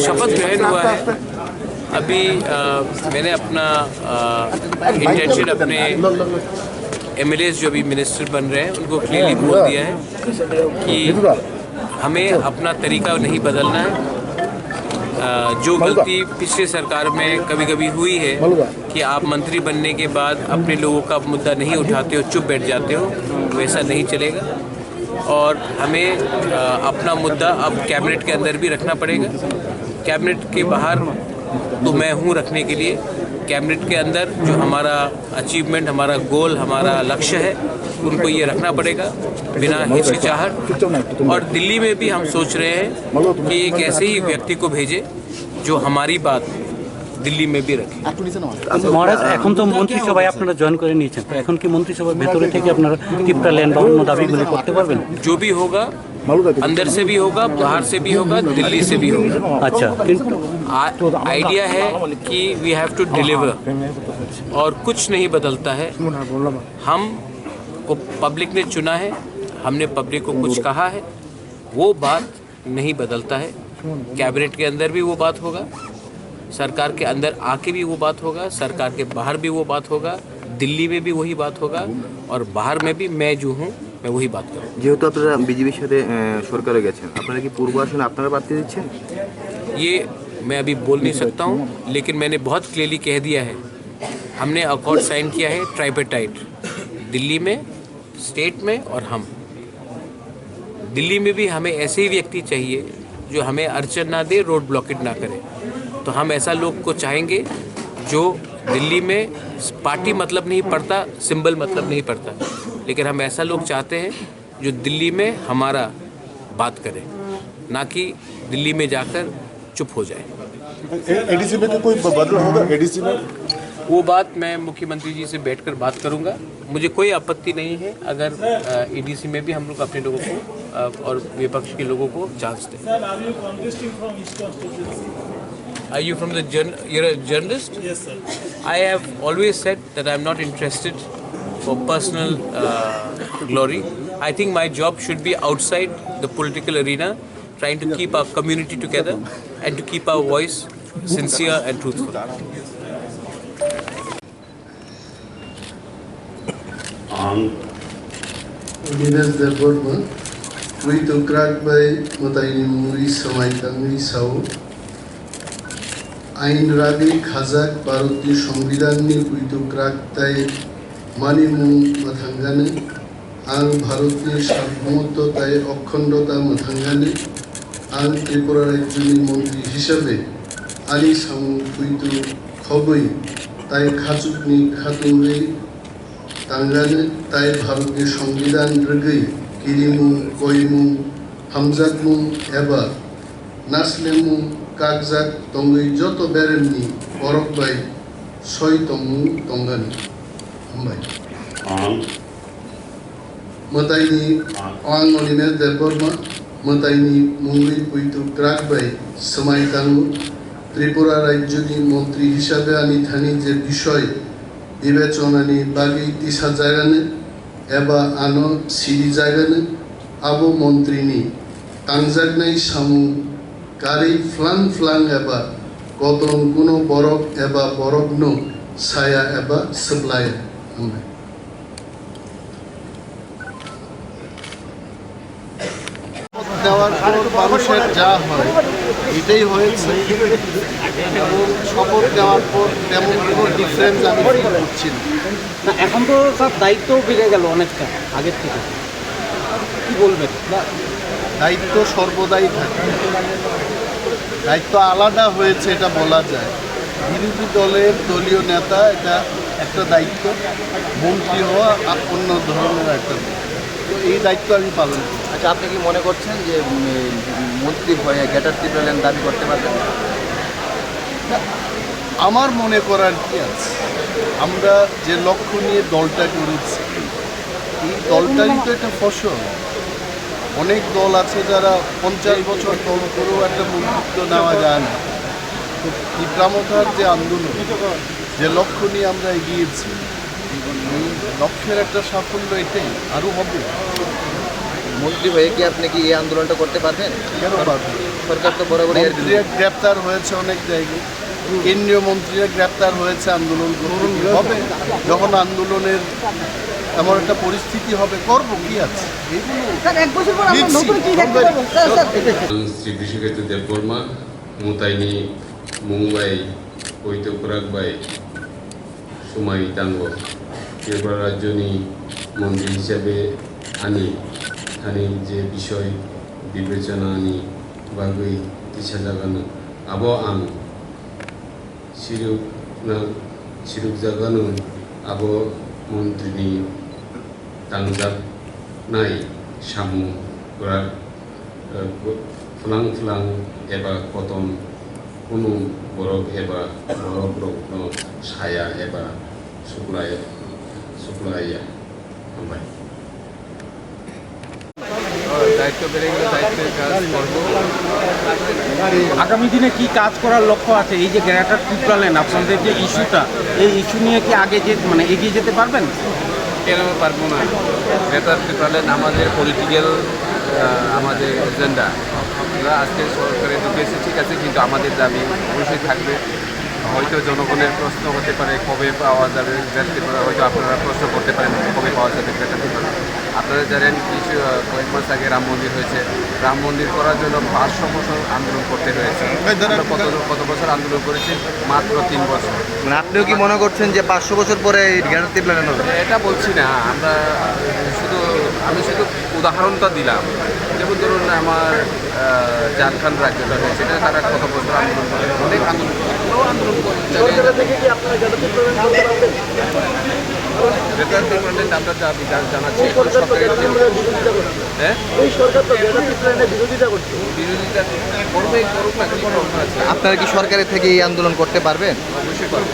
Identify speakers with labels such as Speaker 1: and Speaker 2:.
Speaker 1: शपथ ग्रहण हुआ है। अभी मैंने अपना इंटेंशन अपने एमएलएज जो अभी मिनिस्टर बन रहे हैं उनको क्लियरली बोल दिया है कि हमें अपना तरीका नहीं बदलना है। जो गलती पिछले सरकार में कभी कभी हुई है कि आप मंत्री बनने के बाद अपने लोगों का मुद्दा नहीं उठाते हो, चुप बैठ जाते हो, वैसा नहीं चलेगा। और हमें अपना मुद्दा अब कैबिनेट के अंदर भी रखना पड़ेगा। कैबिनेट के बाहर तो मैं हूँ रखने के लिए, कैबिनेट के अंदर जो हमारा अचीवमेंट, हमारा गोल, हमारा लक्ष्य है, उनको ये रखना पड़ेगा बिना हिचकिचाहट। और दिल्ली में भी हम सोच रहे हैं कि एक ऐसे ही व्यक्ति को भेजे जो हमारी बात दिल्ली में भी रखे।
Speaker 2: মহারাজ এখন তো মন্ত্রিসভায় আপনারা জয়েন করে নিয়েছেন, তো এখন কি মন্ত্রিসভার ভেতরে থেকে আপনারা টিপটা ল্যান্ড বা অন্য দাবিগুলো করতে পারবেন?
Speaker 1: जो भी होगा अंदर से भी होगा, बाहर से भी होगा, दिल्ली से भी होगा।
Speaker 2: अच्छा,
Speaker 1: आइडिया है कि वी हैव टू डिलीवर और कुछ नहीं बदलता है। हम को पब्लिक ने चुना है, हमने पब्लिक को कुछ कहा है, वो बात नहीं बदलता है। कैबिनेट के अंदर भी वो बात होगा, सरकार के अंदर आके भी वो बात होगा, सरकार के बाहर भी वो बात होगा, दिल्ली में भी वही बात होगा और बाहर में भी मैं जो हूँ मैं वही बात करूँ।
Speaker 3: যেহেতু আপনারা বিজেপির সাথে সরকারে গেছেন, আপনারা কি পূর্ব আসনে আপনারা প্রার্থী দিচ্ছেন?
Speaker 1: ये मैं अभी बोल नहीं सकता हूँ, लेकिन मैंने बहुत क्लियरली कह दिया है, हमने अकॉर्ड साइन किया है ट्राइपेटाइट, दिल्ली में, स्टेट में और हम। दिल्ली में भी हमें ऐसे ही व्यक्ति चाहिए जो हमें अड़चन ना दे, रोड ब्लॉकेट ना करे। तो हम ऐसा लोग को चाहेंगे जो दिल्ली में पार्टी मतलब नहीं पड़ता, सिंबल मतलब नहीं पड़ता, लेकिन हम ऐसा लोग चाहते हैं जो दिल्ली में हमारा बात करे, ना कि दिल्ली में जाकर चुप हो जाए।
Speaker 4: एडीसी में कोई बदलाव होगा? एडीसी में
Speaker 1: वो बात मैं मुख्यमंत्री जी से बैठकर बात करूंगा। मुझे कोई आपत्ति नहीं है अगर एडीसी में भी हम लोग अपने लोगों को और विपक्ष के लोगों को चांस दें। Are you from the you're a journalist?
Speaker 5: Yes, sir.
Speaker 1: I have always said that I'm not interested for personal glory. I think my job should be outside the political arena, trying to keep our community together and to keep our voice sincere and truthful.
Speaker 6: Minas Deborma, we to crack by Mataini Muri Samaitangri Sao. আইন রাগে খাজাক ভারতীয় সংবিধাননি কুইতো ক্রাকতাই মানিমু মাথাঙ্গানে আং ভারতীয় সার্বভৌমত্বতায় অখণ্ডতা মাথাঙ্গানে আং ত্রিপুরা রাজ্যের মন্ত্রী হিসাবে আলি সামু কুইতো খবই তাই খাচুকনি খাতুরে তাঙ্গানে তাই ভারতীয় সংবিধান রগৈ কিরিমু কইমু হামজাকমু এবা নাসলেমু কাগজাক তঙ্গই যত বেরেমনি বরক বাই সই তমু তঙ্গানি হামবাই মতাইনি আং অনিমে দেববর্মা মতাইনি মুঙ্গই কুইতু ক্রাক বাই সমাই তাঙ্গু ত্রিপুরা রাজ্যনি মন্ত্রী হিসাবে আনি থানি যে বিষয় বিবেচনানি বাগি তিসা জায়গানে এবা আনো সিরি জায়গানে আবো মন্ত্রীনি তাংজাকনাই সামু গাড়ি ফ্লাং ফ্লাং এবা কতন কোনো বরফ এবা বরফ নো ছায়া এবা সাপ্লাই দেওয়ার পর মানুষের যা হয় এটাই হয়েছে এবং শপথ দেওয়ার পর তেমন কোনো ডিফারেন্স আমি করছি
Speaker 2: না। এখন তো সব দায়িত্ব বেড়ে গেল অনেকটা আগের থেকে, কি বলবেন?
Speaker 6: দায়িত্ব সর্বদাই থাকে, দায়িত্ব আলাদা হয়েছে এটা বলা যায়। বিরোধী দলের দলীয় নেতা এটা একটা দায়িত্ব, মন্ত্রী হওয়া অন্য ধরনের একটা দায়িত্ব। তো এই দায়িত্ব আমি পালন করি।
Speaker 3: আচ্ছা, আপনি কি মনে করছেন যে মন্ত্রী হয়ে গ্রেটার ত্রিপুরা ল্যান্ড দাবি করতে পারবেন?
Speaker 6: আমার মনে করার কি আছে, আমরা যে লক্ষ্য নিয়ে দলটা করেছি এই দলটারই তো একটা ফসল। অনেক দল আছে যারা 50 বছর দল করেও একটা মন্ত্রিত্ব নেওয়া যায় না। তো তীব্রামথার যে আন্দোলন, যে লক্ষ্য নিয়ে আমরা এগিয়েছি, এই লক্ষ্যের একটা সাফল্য এটাই, আরও হবে।
Speaker 3: মন্ত্রী হয়ে কি আপনি কি এই আন্দোলনটা করতে পারবেন?
Speaker 4: কেন পারবে?
Speaker 3: সরকার তো বরাবরই এর
Speaker 6: মন্ত্রীরা গ্রেপ্তার হয়েছে অনেক জায়গায়, কেন্দ্রীয় মন্ত্রীরা গ্রেপ্তার হয়েছে আন্দোলন করতে। হবে যখন আন্দোলনের এমন একটা পরিস্থিতি হবে, করব কি আছে
Speaker 5: শ্রী বিশ্বকেতু দেববর্মা মুতাইনি মুম্বাই ঐতপ্রাগবাই সুমাই তাঙ্গ ত্রিপুরা রাজ্যনি মন্ত্রী হিসাবে আনি যে বিষয় বিবেচনা আনি বাগৈ দিশা জাগানো আবো আं सिरुक जागानो आबो मन्त्रीनि दांजाबनाय सामु फुलां एबा कटन कुनु बरफ एबा बरफनो साया एबा सुक्लाया हामबाय
Speaker 3: দায়িত্ব বেড়ে গেলে দায়িত্বের কাজ করবো।
Speaker 7: আগামী দিনে কি কাজ করার লক্ষ্য আছে? এই যে গ্রেটার ত্রিপুরা ল্যান্ড আপনাদের যে ইস্যুটা, এই ইস্যু নিয়ে কি আগে এগিয়ে যেতে পারবেন?
Speaker 1: কেন পারবো না? গ্রেটার ত্রিপুরা ল্যান্ড আমাদের পলিটিক্যাল আমাদের এজেন্ডা। আমরা আজকে সরকারে ঢুকে এসেছি, ঠিক আছে, কিন্তু আমাদের দাবি অবশ্যই থাকবে। হয়তো জনগণের প্রশ্ন হতে পারে কবে পাওয়া যাবে গ্রেটার ত্রিপুরা, হয়তো আপনারা প্রশ্ন করতে পারেন কবে পাওয়া যাবে গ্রেটার ত্রিপুরা। আপনারা জানেন কিছু কয়েক মাস আগে রাম মন্দির হয়েছে। রাম মন্দির করার জন্য 500 বছর আন্দোলন করতে হয়েছে। আমরা কত বছর আন্দোলন করেছি? মাত্র 3 বছর।
Speaker 3: মানে আপনিও কি মনে করছেন যে 500 বছর পরে গ্রেটার ত্রিপুরা ল্যান্ড হবে?
Speaker 1: এটা বলছি না, আমি শুধু উদাহরণটা দিলাম। যেমন ধরুন আমার ঝাড়খণ্ড রাজ্যটা হয়েছে, সেটা তারা কত বছর আন্দোলন করে, অনেক আন্দোলন করে, আন্দোলন করে। গ্রেটার ত্রিপুরা ল্যান্ড আমরা জানাচ্ছি সরকারের হ্যাঁ বিরোধিতা করবে, করুক না, কোনো প্রশ্ন আছে?
Speaker 3: আপনারা কি সরকারের থেকে এই আন্দোলন করতে পারবেন?
Speaker 1: অবশ্যই করবো।